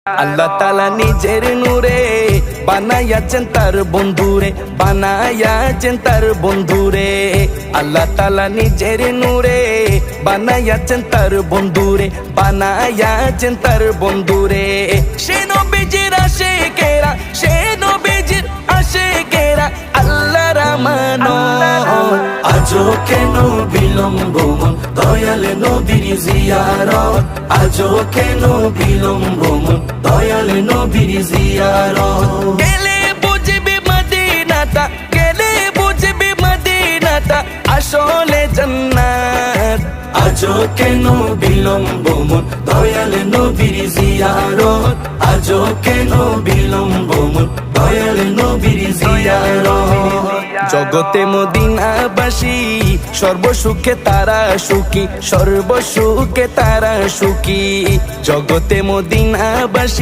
আল্লাহ তাআলা নিজের নূরে বানায়াছেন তার বন্ধুরে, বানায়াছেন তার বন্ধুরে। আল্লাহ তাআলা নিজের নূরে বানায়াছেন তার বন্ধুরে, বানায়াছেন তার বন্ধুরে। সে নবীজির আশিকেরা, সে নবীজির আশিকেরা আল্লাহর আমানত। আজও কেন বিলম্ব মন দয়াল নবীর জিয়ারত, আজও কেন বিলম্ব মন দয়াল নবীর জিয়ারত। গেলে বুঝবি মদিনাটা, গেলে বুঝবি মদিনাটা আসলে জান্নাত। আজও কেন বিলম্ব মন দয়াল নবীর জিয়ারত, আজও কেন বিলম্ব মন দয়াল নবীর জিয়ারত। জগতে মদিনাবাসী সর্বসুখে তারা সুখী, সর্বসুখে তারা সুখী। জগতে মদিনাবাসী